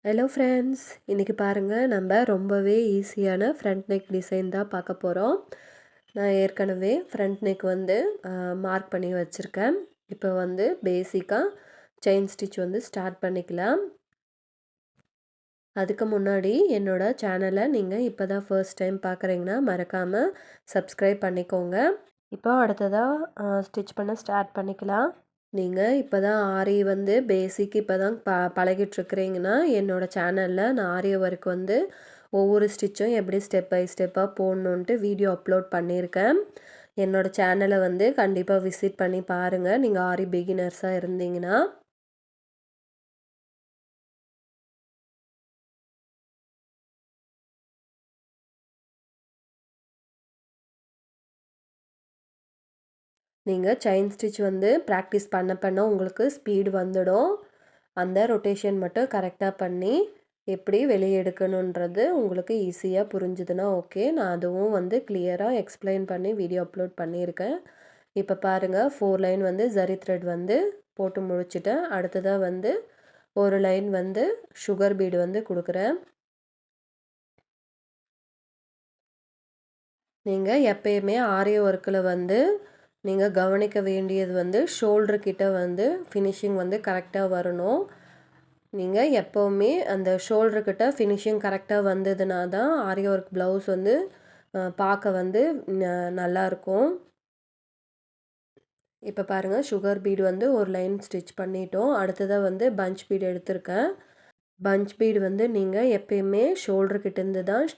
Hello friends, இன்றைக்கி பாருங்கள் நம்ம ரொம்பவே ஈஸியான ஃப்ரண்ட் நெக் டிசைன் தான் பார்க்க போகிறோம். நான் ஏற்கனவே ஃப்ரண்ட் நெக் வந்து மார்க் பண்ணி வச்சுருக்கேன். இப்போ வந்து பேசிக்காக செயின் ஸ்டிச் வந்து ஸ்டார்ட் பண்ணிக்கலாம். அதுக்கு முன்னாடி என்னோடய சேனலை நீங்கள் இப்போ தான் ஃபர்ஸ்ட் டைம் பார்க்குறீங்கன்னா மறக்காமல் சப்ஸ்கிரைப் பண்ணிக்கோங்க. இப்போ அடுத்ததாக ஸ்டிச் பண்ண ஸ்டார்ட் பண்ணிக்கலாம். நீங்கள் இப்போ தான் ஆரி வந்து பேசிக் இப்போ தான் பழகிட்டுருக்கிறீங்கன்னா என்னோடய சேனலில் நான் ஆரி ஒர்க் வந்து ஒவ்வொரு ஸ்டிச்சும் எப்படி ஸ்டெப் பை ஸ்டெப்பாக போடணுன்ட்டு வீடியோ அப்லோட் பண்ணியிருக்கேன். என்னோடய சேனலை வந்து கண்டிப்பாக விசிட் பண்ணி பாருங்கள் நீங்கள் ஆரி பிகினர்ஸாக இருந்தீங்கன்னா. நீங்கள் செயின் ஸ்டிச் வந்து ப்ராக்டிஸ் பண்ண உங்களுக்கு ஸ்பீடு வந்துடும். அந்த ரொட்டேஷன் மட்டும் கரெக்டாக பண்ணி எப்படி வெளியே எடுக்கணுன்றது உங்களுக்கு ஈஸியாக புரிஞ்சுதுன்னா ஓகே. நான் அதுவும் வந்து கிளியராக எக்ஸ்பிளைன் பண்ணி வீடியோ அப்லோட் பண்ணியிருக்கேன். இப்போ பாருங்கள் 4 லைன் வந்து ஜரி த்ரெட் வந்து போட்டு முடிச்சுட்டேன். அடுத்ததாக வந்து ஒரு லைன் வந்து சுகர் பீடு வந்து கொடுக்குறேன். நீங்கள் எப்பயுமே ஆரி ஒர்க்கில் வந்து நீங்கள் கவனிக்க வேண்டியது வந்து ஷோல்டர்கிட்ட வந்து ஃபினிஷிங் வந்து கரெக்டாக வரணும். நீங்கள் எப்போவுமே அந்த ஷோல்டர்கிட்ட ஃபினிஷிங் கரெக்டாக வந்ததுனா தான் ஆரி ஒர்க் ப்ளவுஸ் வந்து பார்க்க வந்து நல்லாயிருக்கும். இப்போ பாருங்கள் சுகர் பீடு வந்து ஒரு லைன் ஸ்டிச் பண்ணிட்டோம். அடுத்ததாக வந்து பஞ்ச் பீடு எடுத்திருக்கேன். பஞ்ச் பீடு வந்து நீங்கள் எப்பயுமே ஷோல்டர்கிட்டேருந்து தான்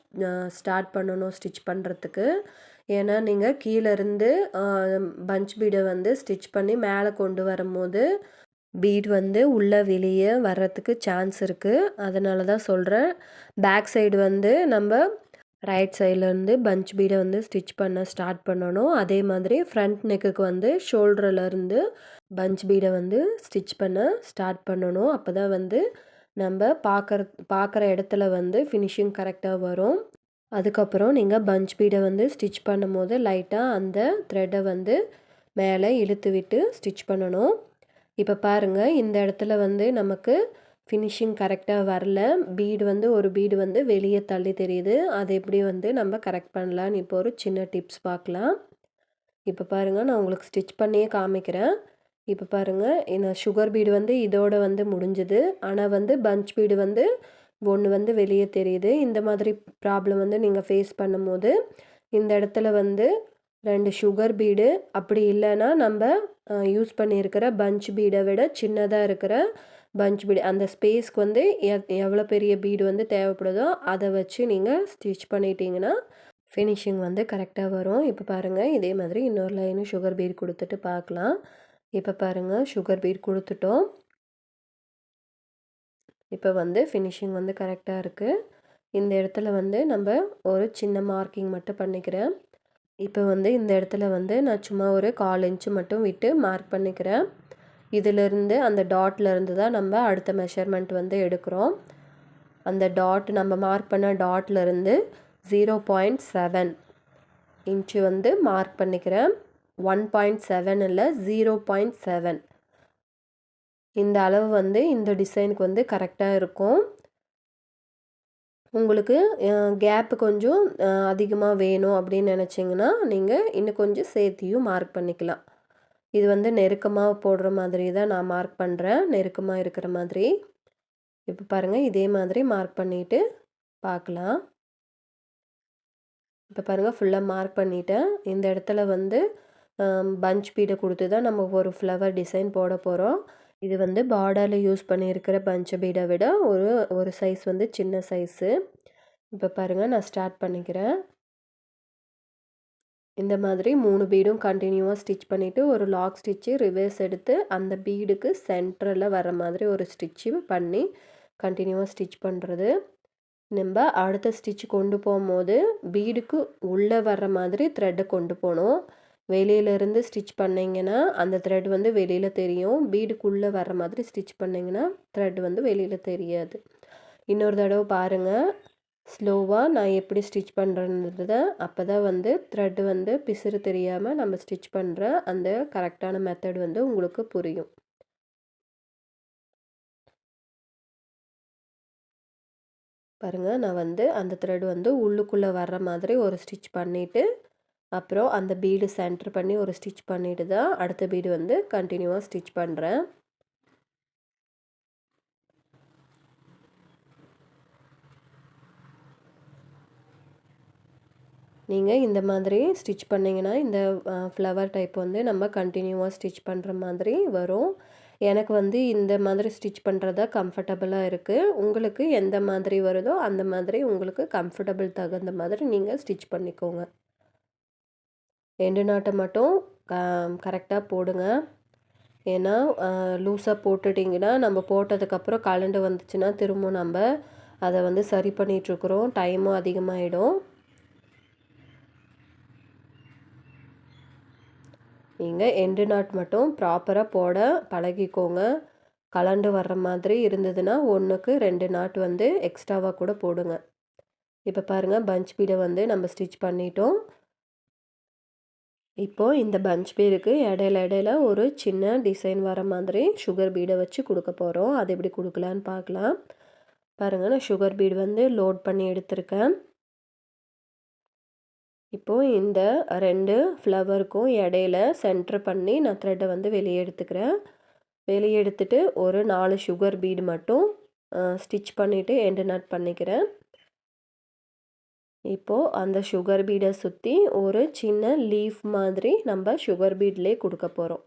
ஸ்டார்ட் பண்ணணும் ஸ்டிச் பண்ணுறதுக்கு. ஏன்னா நீங்கள் கீழேருந்து பஞ்ச் பீடை வந்து ஸ்டிச் பண்ணி மேலே கொண்டு வரும்போது பீட் வந்து உள்ளே வெளியே வர்றதுக்கு சான்ஸ் இருக்குது. அதனால தான் சொல்கிறேன். பேக் சைடு வந்து நம்ம ரைட் சைட்லேருந்து பஞ்ச் பீடை வந்து ஸ்டிச் பண்ண ஸ்டார்ட் பண்ணணும். அதே மாதிரி ஃப்ரண்ட் நெக்குக்கு வந்து ஷோல்டர்லேருந்து பஞ்ச் பீடை வந்து ஸ்டிச் பண்ண ஸ்டார்ட் பண்ணணும். அப்போ தான் வந்து நம்ம பார்க்குற இடத்துல வந்து ஃபினிஷிங் கரெக்டாக வரும். அதுக்கப்புறம் நீங்கள் பஞ்ச் பீடை வந்து ஸ்டிச் பண்ணும்போது லைட்டாக அந்த த்ரெட்டை வந்து மேலே இழுத்து விட்டு ஸ்டிச் பண்ணணும். இப்போ பாருங்கள் இந்த இடத்துல வந்து நமக்கு ஃபினிஷிங் கரெக்டாக வரல. பீடு வந்து ஒரு பீடு வந்து வெளியே தள்ளி தெரியுது. அது எப்படி வந்து நம்ம கரெக்ட் பண்ணலான்னு இப்போ ஒரு சின்ன டிப்ஸ் பார்க்கலாம். இப்போ பாருங்கள் நான் உங்களுக்கு ஸ்டிச் பண்ணியே காமிக்கிறேன். இப்போ பாருங்கள் நான் சுகர் பீடு வந்து இதோட வந்து முடிஞ்சுது. ஆனால் வந்து பஞ்ச் பீடு வந்து ஒன்று வந்து வெளியே தெரியுது. இந்த மாதிரி ப்ராப்ளம் வந்து நீங்கள் ஃபேஸ் பண்ணும்போது இந்த இடத்துல வந்து 2 சுகர் பீடு அப்படி இல்லைன்னா நம்ம யூஸ் பண்ணியிருக்கிற பஞ்ச் பீடை விட சின்னதாக இருக்கிற பஞ்ச் பீடு அந்த ஸ்பேஸ்க்கு வந்து எவ்வளோ பெரிய பீடு வந்து தேவைப்படுதோ அதை வச்சு நீங்கள் ஸ்டிச் பண்ணிட்டீங்கன்னா ஃபினிஷிங் வந்து கரெக்டாக வரும். இப்போ பாருங்கள் இதே மாதிரி இன்னொரு லைனும் சுகர் பீட் கொடுத்துட்டு பார்க்கலாம். இப்போ பாருங்கள் சுகர் பீட் கொடுத்துட்டோம். இப்போ வந்து ஃபினிஷிங் வந்து கரெக்டாக இருக்குது. இந்த இடத்துல வந்து நம்ம ஒரு சின்ன மார்க்கிங் மட்டும் பண்ணிக்கிறேன். இப்போ வந்து இந்த இடத்துல வந்து நான் சும்மா ஒரு 1/4 இன்ச்சு மட்டும் விட்டு மார்க் பண்ணிக்கிறேன். இதிலிருந்து அந்த டாட்லேருந்து தான் நம்ம அடுத்த மெஷர்மெண்ட் வந்து எடுக்கிறோம். அந்த டாட் நம்ம மார்க் பண்ண டாட்லேருந்து 0.7 இன்ச்சு வந்து மார்க் பண்ணிக்கிறேன். 1.7 இல்லை 0.7 இந்த அளவு வந்து இந்த டிசைனுக்கு வந்து கரெக்டாக இருக்கும். உங்களுக்கு கேப்பு கொஞ்சம் அதிகமாக வேணும் அப்படின்னு நினச்சிங்கன்னா நீங்கள் இன்னும் கொஞ்சம் சேர்த்தியும் மார்க் பண்ணிக்கலாம். இது வந்து நெருக்கமாக போடுற மாதிரி தான் நான் மார்க் பண்ணுறேன். நெருக்கமாக இருக்கிற மாதிரி. இப்போ பாருங்கள் இதே மாதிரி மார்க் பண்ணிவிட்டு பார்க்கலாம். இப்போ பாருங்கள் ஃபுல்லாக மார்க் பண்ணிவிட்டேன். இந்த இடத்துல வந்து பஞ்ச் பீடை கொடுத்து தான் நம்ம ஒரு ஃப்ளவர் டிசைன் போட போகிறோம். இது வந்து பார்டரில் யூஸ் பண்ணியிருக்கிற பஞ்ச் பீடை விட ஒரு சைஸ் வந்து சின்ன சைஸு. இப்போ பாருங்கள் நான் ஸ்டார்ட் பண்ணிக்கிறேன். இந்த மாதிரி 3 பீடும் கண்டினியூவாக ஸ்டிச் பண்ணிவிட்டு ஒரு லாக் ஸ்டிச்சு ரிவர்ஸ் எடுத்து அந்த பீடுக்கு சென்டரில் வர மாதிரி ஒரு ஸ்டிச்சு பண்ணி கண்டினியூவாக ஸ்டிச் பண்ணுறது. நம்ம அடுத்த ஸ்டிச் கொண்டு போகும்போது பீடுக்கு உள்ளே வர்ற மாதிரி த்ரெட்டை கொண்டு போகணும். வெளியிலேருந்து ஸ்டிச் பண்ணிங்கன்னா அந்த த்ரெட் வந்து வெளியில் தெரியும். பீடுக்குள்ளே வர்ற மாதிரி ஸ்டிச் பண்ணிங்கன்னா த்ரெட் வந்து வெளியில் தெரியாது. இன்னொரு தடவை பாருங்கள் ஸ்லோவாக நான் எப்படி ஸ்டிச் பண்ணுறேன்றத. அப்போ தான் வந்து த்ரெட் வந்து பிசுறு தெரியாமல் நம்ம ஸ்டிச் பண்ணுற அந்த கரெக்டான மெத்தட் வந்து உங்களுக்கு புரியும். பாருங்கள், நான் வந்து அந்த த்ரெட் வந்து உள்ளுக்குள்ளே வர்ற மாதிரி ஒரு ஸ்டிச் பண்ணிவிட்டு, அப்புறம் அந்த பீடு சென்டர் பண்ணி ஒரு ஸ்டிச் பண்ணிட்டு தான் அடுத்த பீடு வந்து கண்டினியூவாக ஸ்டிச் பண்ணுறேன். நீங்கள் இந்த மாதிரி ஸ்டிச் பண்ணிங்கன்னா இந்த ஃப்ளவர் டைப் வந்து நம்ம கண்டினியூவாக ஸ்டிச் பண்ணுற மாதிரி வரும். எனக்கு வந்து இந்த மாதிரி ஸ்டிச் பண்ணுறது தான் கம்ஃபர்டபுளாக இருக்குது. உங்களுக்கு எந்த மாதிரி வருதோ அந்த மாதிரி உங்களுக்கு கம்ஃபர்டபுள் தகுந்த மாதிரி நீங்கள் ஸ்டிச் பண்ணிக்கோங்க. எண்டு நாட்டை மட்டும் கரெக்டாக போடுங்க. ஏன்னா லூஸாக போட்டுட்டிங்கன்னா நம்ம போட்டதுக்கப்புறம் கழண்டு வந்துச்சுன்னா திரும்ப நம்ம அதை வந்து சரி பண்ணிகிட்ருக்குறோம், டைமும் அதிகமாகிடும். நீங்கள் எண்டு நாட் மட்டும் ப்ராப்பராக போட பழகிக்கோங்க. கலண்டு வர்ற மாதிரி இருந்ததுன்னா 1க்கு 2 நாட் வந்து எக்ஸ்ட்ராவாக கூட போடுங்க. இப்போ பாருங்கள், பஞ்ச் பீடை வந்து நம்ம ஸ்டிச் பண்ணிட்டோம். இப்போது இந்த பஞ்ச் பீடுக்கு இடையில ஒரு சின்ன டிசைன் வர மாதிரி சுகர் பீடை வச்சு கொடுக்க போகிறோம். அது எப்படி கொடுக்கலான்னு பார்க்கலாம். பாருங்கள், நான் சுகர் பீடு வந்து லோட் பண்ணி எடுத்திருக்கேன். இப்போது இந்த 2 ஃப்ளவருக்கும் இடையில சென்டர் பண்ணி நான் த்ரெட்டை வந்து வெளியே எடுத்துக்கிறேன். வெளியே எடுத்துட்டு ஒரு 4 சுகர் பீடு மட்டும் ஸ்டிச் பண்ணிவிட்டு எண்டு நட் பண்ணிக்கிறேன். இப்போது அந்த சுகர் பீடை சுற்றி ஒரு சின்ன லீஃப் மாதிரி நம்ம சுகர் பீட்லேயே கொடுக்க போகிறோம்.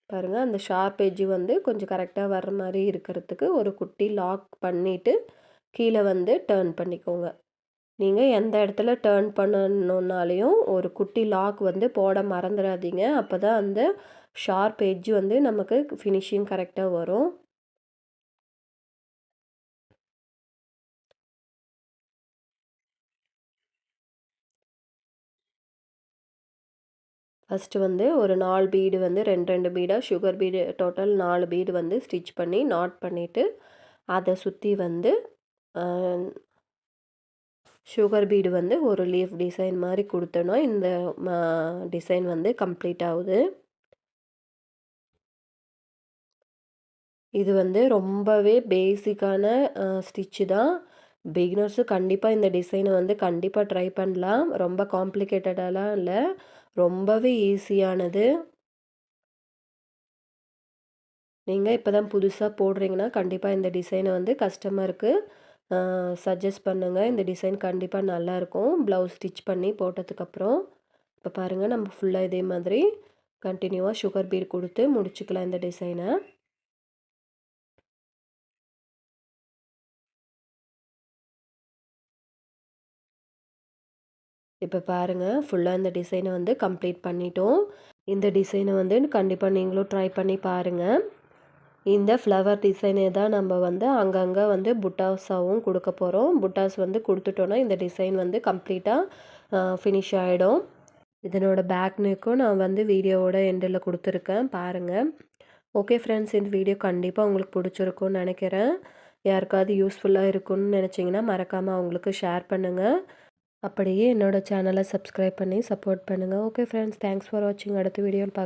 பாருங்கள், அந்த ஷார்ப் எட்ஜு வந்து கொஞ்சம் கரெக்டாக வர்ற மாதிரி இருக்கிறதுக்கு ஒரு குட்டி லாக் பண்ணிவிட்டு கீழே வந்து டர்ன் பண்ணிக்கோங்க. நீங்கள் எந்த இடத்துல டர்ன் பண்ணணுன்னாலையும் ஒரு குட்டி லாக் வந்து போட மறந்துடாதீங்க. அப்போ தான் அந்த ஷார்ப் எட்ஜ் வந்து நமக்கு ஃபினிஷிங் கரெக்டாக வரும். ஃபஸ்ட்டு வந்து ஒரு 4 பீடு வந்து 2 பீடாக சுகர் பீடு டோட்டல் 4 பீடு வந்து ஸ்டிச் பண்ணி நாட் பண்ணிவிட்டு அதை சுற்றி வந்து சுகர் பீடு வந்து ஒரு லீஃப் டிசைன் மாதிரி கொடுத்தோன்னா இந்த டிசைன் வந்து கம்ப்ளீட் ஆகுது. இது வந்து ரொம்பவே பேசிக்கான ஸ்டிச்சு தான். பிகினர்ஸு கண்டிப்பாக இந்த டிசைனை வந்து கண்டிப்பாக ட்ரை பண்ணலாம். ரொம்ப காம்ப்ளிகேட்டடாலாம் இல்லை, ரொம்பவே ஈஸியானது. நீங்கள் இப்போ தான் புதுசாக போடுறீங்கன்னா கண்டிப்பாக இந்த டிசைனை வந்து கஸ்டமருக்கு சஜஸ்ட் பண்ணுங்கள். இந்த டிசைன் கண்டிப்பாக நல்லாயிருக்கும் ப்ளவுஸ் ஸ்டிச் பண்ணி போட்டதுக்கப்புறம். இப்போ பாருங்கள், நம்ம ஃபுல்லாக இதே மாதிரி கண்டினியூவாக சுகர் பீட் கொடுத்து முடிச்சுக்கலாம் இந்த டிசைனை. இப்போ பாருங்கள், ஃபுல்லாக இந்த டிசைனை வந்து கம்ப்ளீட் பண்ணிட்டோம். இந்த டிசைனை வந்து கண்டிப்பாக நீங்களும் ட்ரை பண்ணி பாருங்கள். இந்த ஃப்ளவர் டிசைனே தான் நம்ம வந்து அங்கங்கே வந்து புட்டாஸாகவும் கொடுக்க போகிறோம். புட்டாஸ் வந்து கொடுத்துட்டோன்னா இந்த டிசைன் வந்து கம்ப்ளீட்டாக ஃபினிஷ் ஆகிடும். இதனோட பேக் நெக்கும் நான் வந்து வீடியோவோட எண்டில் கொடுத்துருக்கேன், பாருங்கள். ஓகே ஃப்ரெண்ட்ஸ், இந்த வீடியோ கண்டிப்பாக உங்களுக்கு பிடிச்சிருக்குன்னு நினைக்கிறேன். யாருக்காவது யூஸ்ஃபுல்லாக இருக்குன்னு நினச்சிங்கன்னா மறக்காமல் அவங்களுக்கு ஷேர் பண்ணுங்கள். அப்படியே என்னோடய சேனலை சப்ஸ்கிரைப் பண்ணி சப்போர்ட் பண்ணுங்கள். ஓகே ஃப்ரெண்ட்ஸ், தேங்க்ஸ் ஃபார் வாட்சிங். அடுத்த வீடியோவில் பார்க்கலாம்.